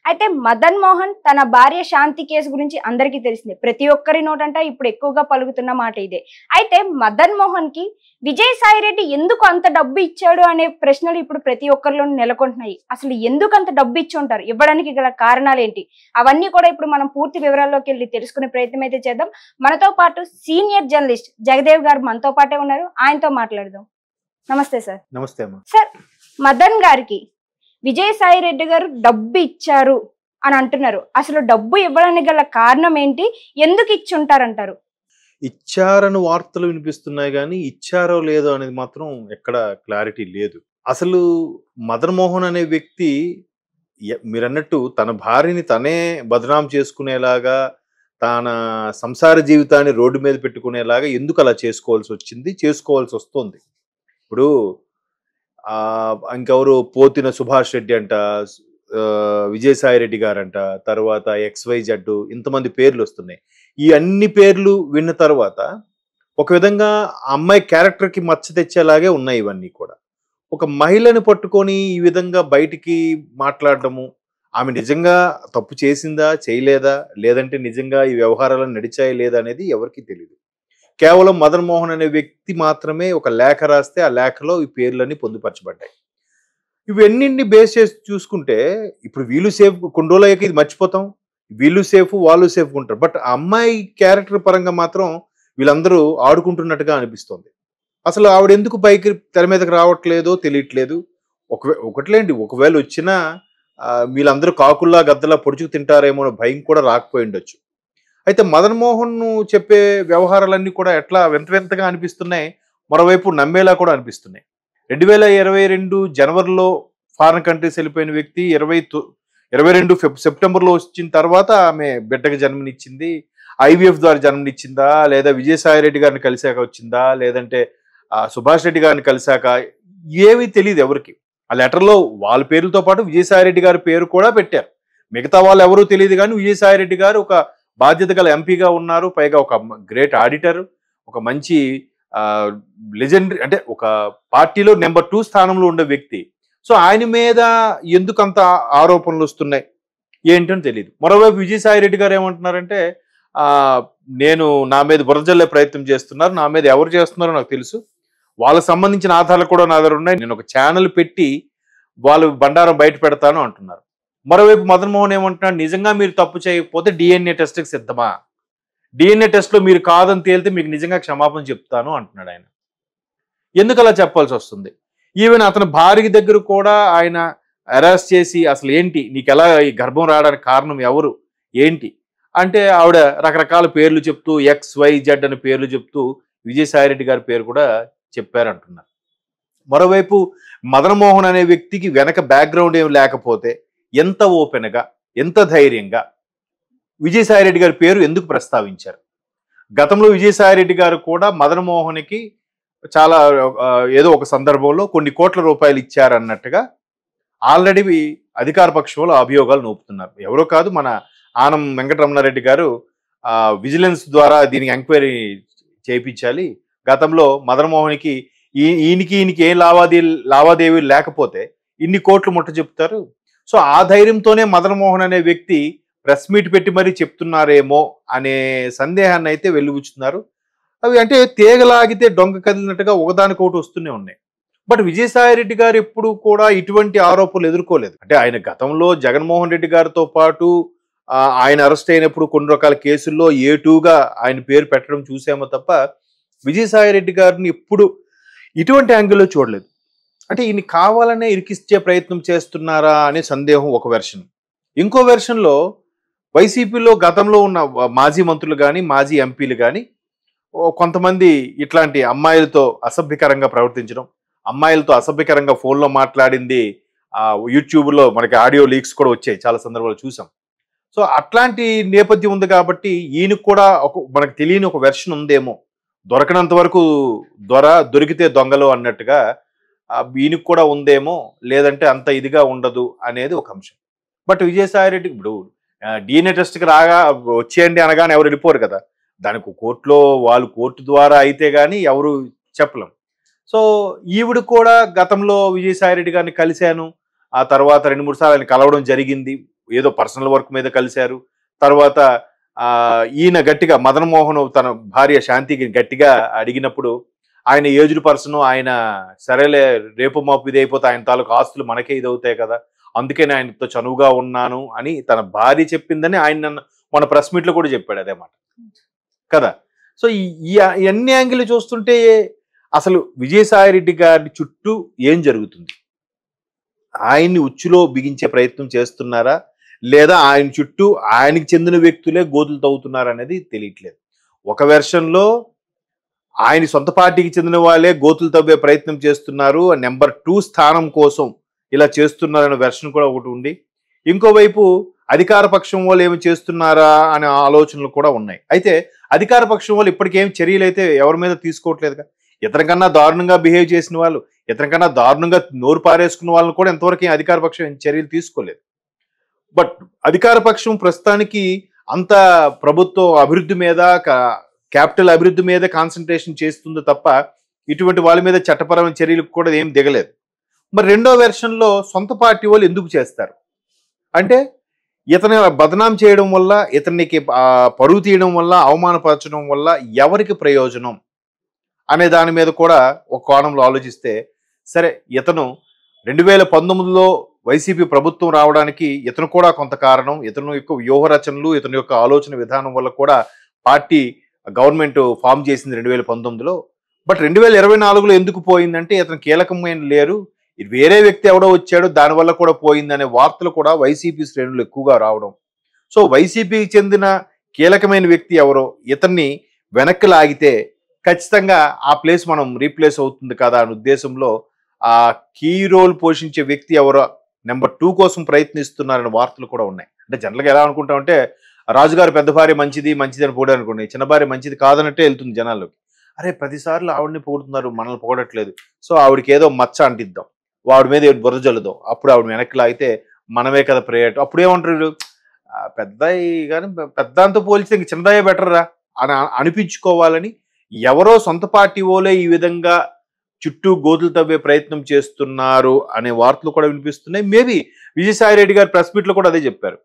అయితే మదన్ మోహన్ తన భార్య శాంతి కేసు గురించి అందరికీ తెలిసిందే. ప్రతి ఒక్కరి నోటంట ఇప్పుడు ఎక్కువగా పలుకుతున్న మాట ఇదే. అయితే మదన్ మోహన్ కి విజయసాయి రెడ్డి ఎందుకు అంత డబ్బు ఇచ్చాడు అనే ప్రశ్నలు ఇప్పుడు ప్రతి ఒక్కరిలోనూ నెలకొంటున్నాయి. అసలు ఎందుకు అంత డబ్బు ఇచ్చి ఉంటారు, ఇవ్వడానికి గల కారణాలు ఏంటి, అవన్నీ కూడా ఇప్పుడు మనం పూర్తి వివరాల్లోకి వెళ్ళి తెలుసుకునే ప్రయత్నం అయితే చేద్దాం. మనతో పాటు సీనియర్ జర్నలిస్ట్ జగదేవ్ గారు మనతో పాటే ఉన్నారు, ఆయనతో మాట్లాడదాం. నమస్తే సార్. నమస్తే అమ్మా. సార్, మదన్ గారికి విజయసాయి రెడ్డి గారు డబ్బు ఇచ్చారు అని అంటున్నారు. అసలు డబ్బు ఇవ్వడానికి గల కారణం ఏంటి, ఎందుకు ఇచ్చి ఉంటారంటారు? ఇచ్చారని వార్తలు వినిపిస్తున్నాయి కానీ ఇచ్చారో లేదో అనేది మాత్రం ఎక్కడ క్లారిటీ లేదు. అసలు మదన్ మోహన్ అనే వ్యక్తి మీరన్నట్టు తన భార్యని తనే బదనాం చేసుకునేలాగా, తన సంసార జీవితాన్ని రోడ్డు మీద పెట్టుకునేలాగా ఎందుకు అలా చేసుకోవాల్సి వస్తుంది. ఇప్పుడు ఇంకెవరు పోతిన సుభాష్ రెడ్డి అంట, విజయసాయి రెడ్డి గారంట, తర్వాత XYZ ఇంతమంది పేర్లు వస్తున్నాయి. ఈ అన్ని పేర్లు విన్న తర్వాత ఒక విధంగా అమ్మాయి క్యారెక్టర్కి మచ్చ తెచ్చేలాగే ఉన్నాయి ఇవన్నీ కూడా. ఒక మహిళని పట్టుకొని ఈ విధంగా బయటికి మాట్లాడటము, ఆమె నిజంగా తప్పు చేసిందా చేయలేదా, లేదంటే నిజంగా ఈ వ్యవహారాలను నడిచాయి లేదా అనేది ఎవరికి తెలియదు. కేవలం మదన్ మోహన్ అనే వ్యక్తి మాత్రమే ఒక లేఖ రాస్తే ఆ లేఖలో ఈ పేర్లన్నీ పొందుపరచబడ్డాయి. ఇవన్నింటిని బేస్ చేసి చూసుకుంటే ఇప్పుడు వీళ్ళు సేఫ్, కొన్ని రోజులయ్యాక ఇది మర్చిపోతాం, వీళ్ళు సేఫ్ వాళ్ళు సేఫ్ ఉంటారు. బట్ ఆ అమ్మాయి క్యారెక్టర్ పరంగా మాత్రం వీళ్ళందరూ ఆడుకుంటున్నట్టుగా అనిపిస్తుంది. అసలు ఆవిడ ఎందుకు పైకి తెర మీదకి రావట్లేదో తెలియట్లేదు. ఒకట్లేండి, ఒకవేళ వచ్చినా వీళ్ళందరూ కాకుల్లా గద్దలా పొడుచుకు తింటారేమో భయం కూడా రాకపోయి ఉండొచ్చు. అయితే మదన్ మోహన్ చెప్పే వ్యవహారాలన్నీ కూడా ఎట్లా వింతగా అనిపిస్తున్నాయి, మరోవైపు నమ్మేలా కూడా అనిపిస్తున్నాయి. 2022 జనవరిలో ఫారిన్ కంట్రీస్ వెళ్ళిపోయిన వ్యక్తి 22 సెప్టెంబర్లో వచ్చిన తర్వాత ఆమె బిడ్డకి జన్మనిచ్చింది. IVF ద్వారా జన్మనిచ్చిందా, లేదా విజయసాయి రెడ్డి గారిని కలిశాక వచ్చిందా, లేదంటే సుభాష్ రెడ్డి గారిని కలిశాక, ఏమీ తెలియదు ఎవరికి. ఆ లెటర్లో వాళ్ళ పేర్లతో పాటు విజయసాయి రెడ్డి గారి పేరు కూడా పెట్టారు. మిగతా వాళ్ళు ఎవరూ తెలియదు కానీ విజయసాయి రెడ్డి గారు ఒక బాధ్యత గల ఎంపీగా ఉన్నారు, పైగా ఒక గ్రేట్ ఆడిటర్, ఒక మంచి లెజెండరీ, అంటే ఒక పార్టీలో నెంబర్ 2 స్థానంలో ఉండే వ్యక్తి. సో ఆయన మీద ఎందుకంత ఆరోపణలు వస్తున్నాయి ఏంటని తెలియదు. మరోవైపు విజయసాయి రెడ్డి గారు ఏమంటున్నారంటే, నేను నా మీద బురజల్లే ప్రయత్నం చేస్తున్నారు, నా మీద ఎవరు చేస్తున్నారో నాకు తెలుసు, వాళ్ళకి సంబంధించిన ఆధారాలు కూడా నా దగ్గర ఉన్నాయి, నేను ఒక ఛానల్ పెట్టి వాళ్ళు బండారం బయట పెడతాను అంటున్నారు. మరోవైపు మదన్ మోహన్ ఏమంటున్నాడు, నిజంగా మీరు తప్పు చేయకపోతే DNA టెస్ట్కి సిద్ధమా, DNA టెస్ట్లో మీరు కాదని తేలితే మీకు నిజంగా క్షమాపణ చెప్తాను అంటున్నాడు ఆయన. ఎందుకు అలా చెప్పాల్సి వస్తుంది? ఈవెన్ అతని భార్య దగ్గర కూడా ఆయన అరెస్ట్ చేసి అసలు ఏంటి, నీకు ఎలా ఈ గర్భం రావడానికి కారణం ఎవరు ఏంటి అంటే ఆవిడ రకరకాల పేర్లు చెప్తూ XYZ అని పేర్లు చెప్తూ విజయసాయి రెడ్డి గారి పేరు కూడా చెప్పారంటున్నారు. మరోవైపు మదన్ మోహన్ అనే వ్యక్తికి వెనక బ్యాక్గ్రౌండ్ ఏమి లేకపోతే ఎంత ఓపెన్గా, ఎంత ధైర్యంగా విజయసాయి రెడ్డి గారి పేరు ఎందుకు ప్రస్తావించారు? గతంలో విజయసాయి రెడ్డి గారు కూడా మదన్ మోహన్కి చాలా ఏదో ఒక సందర్భంలో కొన్ని కోట్ల రూపాయలు ఇచ్చారన్నట్టుగా ఆల్రెడీ అధికార పక్షంలో అభియోగాలు నోపుతున్నారు. ఎవరో కాదు, మన ఆనం వెంకటరమణారెడ్డి గారు విజిలెన్స్ ద్వారా దీనికి ఎంక్వైరీ చేయించాలి, గతంలో మదన్ మోహన్కి ఈయనకి ఏం లావాదేవీలు లేకపోతే ఇన్ని కోట్లు ముట్ట చెప్తారు. సో ఆ ధైర్యంతోనే మదన్ మోహన్ అనే వ్యక్తి ప్రెస్ మీట్ పెట్టి మరీ చెప్తున్నారేమో అనే సందేహాన్ని అయితే వెలుగుచున్నారు. అవి అంటే తీగలాగితే డొంక కదిలినట్టుగా ఒకదానికొకటి వస్తూనే ఉన్నాయి. బట్ విజయసాయి రెడ్డి గారు ఎప్పుడు కూడా ఇటువంటి ఆరోపణలు ఎదుర్కోలేదు. అంటే ఆయన గతంలో జగన్మోహన్ రెడ్డి గారితో పాటు ఆయన అరెస్ట్ అయినప్పుడు కొన్ని రకాల కేసుల్లో A2గా ఆయన పేరు పెట్టడం చూసామో తప్ప విజయసాయి రెడ్డి గారిని ఎప్పుడు ఇటువంటి యాంగిల్లో చూడలేదు. అంటే ఈయన కావాలనే ఇరికిచ్చే ప్రయత్నం చేస్తున్నారా అనే సందేహం ఒక వెర్షన్. ఇంకో వెర్షన్లో వైసీపీలో గతంలో ఉన్న మాజీ మంత్రులు కానీ మాజీ ఎంపీలు కానీ కొంతమంది ఇట్లాంటి అమ్మాయిలతో అసభ్యకరంగా ప్రవర్తించడం, అమ్మాయిలతో అసభ్యకరంగా ఫోన్లో మాట్లాడింది యూట్యూబ్లో మనకి ఆడియో లీక్స్ కూడా వచ్చాయి, చాలా సందర్భాలు చూసాం. సో అట్లాంటి నేపథ్యం ఉంది కాబట్టి ఈయనకు కూడా మనకు తెలియని ఒక వెర్షన్ ఉందేమో, దొరకనంత వరకు దొరికితే దొంగలు అన్నట్టుగా ఈయనకు కూడా ఉందేమో, లేదంటే అంత ఇదిగా ఉండదు అనేది ఒక అంశం. బట్ విజయసాయి రెడ్డి ఇప్పుడు DNA టెస్ట్కి వచ్చేయండి అనగానే ఎవరు వెళ్ళిపోరు కదా, దానికి కోర్టులో వాళ్ళు కోర్టు ద్వారా అయితే కానీ ఎవరు చెప్పలేం. సో ఈవిడ కూడా గతంలో విజయసాయి రెడ్డి గారిని కలిశాను, ఆ తర్వాత 2-3 సార్లు ఆయన కలవడం జరిగింది, ఏదో పర్సనల్ వర్క్ మీద కలిశారు. తర్వాత ఈయన గట్టిగా మదన్ మోహన్ తన భార్య శాంతికి గట్టిగా అడిగినప్పుడు ఆయన ఏజ్డ్ పర్సన్, ఆయన సరేలే రేపు మాపు ఇది అయిపోతే ఆయన తాలూకు ఆస్తులు మనకే ఇది అవుతాయి కదా, అందుకే నేను ఆయనతో చనువుగా ఉన్నాను అని తన భార్య చెప్పిందని ఆయన మన ప్రెస్ మీట్ లో కూడా చెప్పాడు అదే మాట కదా. సో ఈ అన్ని యాంగిల్ చూస్తుంటే అసలు విజయసాయి రెడ్డి గారి చుట్టూ ఏం జరుగుతుంది? ఆయన్ని ఉచ్చులో బిగించే ప్రయత్నం చేస్తున్నారా, లేదా ఆయన చుట్టూ ఆయనకి చెందిన వ్యక్తులే గోతులు తవ్వుతున్నారా అనేది తెలియట్లేదు. ఒక వెర్షన్లో ఆయన సొంత పార్టీకి చెందిన వాళ్ళే గోతులు తవ్వే ప్రయత్నం చేస్తున్నారు, నెంబర్ 2 స్థానం కోసం ఇలా చేస్తున్నారనే వెర్షన్ కూడా ఒకటి ఉంది. ఇంకోవైపు అధికార పక్షం వాళ్ళు ఏమి చేస్తున్నారా అనే ఆలోచనలు కూడా ఉన్నాయి. అయితే అధికార పక్షం వాళ్ళు ఇప్పటికేం చర్యలు అయితే ఎవరి మీద తీసుకోవట్లేదుగా. ఇతనికన్నా దారుణంగా బిహేవ్ చేసిన వాళ్ళు, ఇతనికన్నా దారుణంగా నోరు పారేసుకున్న వాళ్ళని కూడా ఎంతవరకు అధికార పక్షం చర్యలు తీసుకోలేదు. బట్ అధికార పక్షం ప్రస్తుతానికి అంత ప్రభుత్వ అభివృద్ధి మీద, క్యాపిటల్ అభివృద్ధి మీద కాన్సన్ట్రేషన్ చేస్తుంది తప్ప ఇటువంటి వాళ్ళ మీద చట్టపరమైన చర్యలకు కూడా ఏం దిగలేదు. మరి రెండో వెర్షన్లో సొంత పార్టీ వాళ్ళు ఎందుకు చేస్తారు అంటే, ఇతని బదనాం చేయడం వల్ల, ఇతనికి పరువు తీయడం వల్ల, అవమానపరచడం వల్ల ఎవరికి ప్రయోజనం అనే దాని మీద కూడా ఒక కోణంలో ఆలోచిస్తే, సరే ఇతను 2019లో వైసీపీ ప్రభుత్వం రావడానికి ఇతను కూడా కొంత కారణం, ఇతను యొక్క వ్యూహ రచనలు, ఇతని యొక్క ఆలోచన విధానం వల్ల కూడా పార్టీ గవర్నమెంట్ ఫామ్ చేసింది 2019లో. బట్ 2024లో ఎందుకు పోయిందంటే ఇతను కీలకమైన లేరు, వేరే వ్యక్తి ఎవడో వచ్చాడు దానివల్ల కూడా పోయిందనే వార్తలు కూడా వైసీపీ శ్రేణులు ఎక్కువగా రావడం. సో వైసీపీకి చెందిన కీలకమైన వ్యక్తి ఎవరో ఇతన్ని వెనక్కి లాగితే ఖచ్చితంగా ఆ ప్లేస్ మనం రీప్లేస్ అవుతుంది కదా అనే ఉద్దేశంలో ఆ కీ రోల్ పోషించే వ్యక్తి ఎవరో నెంబర్ 2 కోసం ప్రయత్నిస్తున్నారనే వార్తలు కూడా ఉన్నాయి. అంటే జనరల్గా ఎలా అనుకుంటామంటే, రాజుగారు పెద్ద భార్య మంచిది అని పోటీ అనుకోండి, చిన్న భార్య మంచిది కాదన్నట్టే వెళ్తుంది జనాల్లోకి. అరే ప్రతిసార్లు ఆవిడని పొగుడుతున్నారు, మనల్ని పొగడట్లేదు, సో ఆవిడకి ఏదో మచ్చ అంటిద్దాం, వాడి మీద బురద జల్లుదాం, అప్పుడు ఆవిడ వెనక్కి లాగితే మనమే కదా ప్రేయట్. అప్పుడు ఏమంటారు, పెద్దయి కానీ పెద్దంతో పోల్చితే ఇంక చిన్నదయ్యే బెటర్ రా అని అనిపించుకోవాలని ఎవరో సొంత పార్టీ వాళ్ళే ఈ విధంగా చుట్టూ గోతులు తవ్వే ప్రయత్నం చేస్తున్నారు అనే వార్తలు కూడా వినిపిస్తున్నాయి. మేబీ విజయసాయి రెడ్డి గారు ప్రెస్ మీట్ లో కూడా అదే చెప్పారు.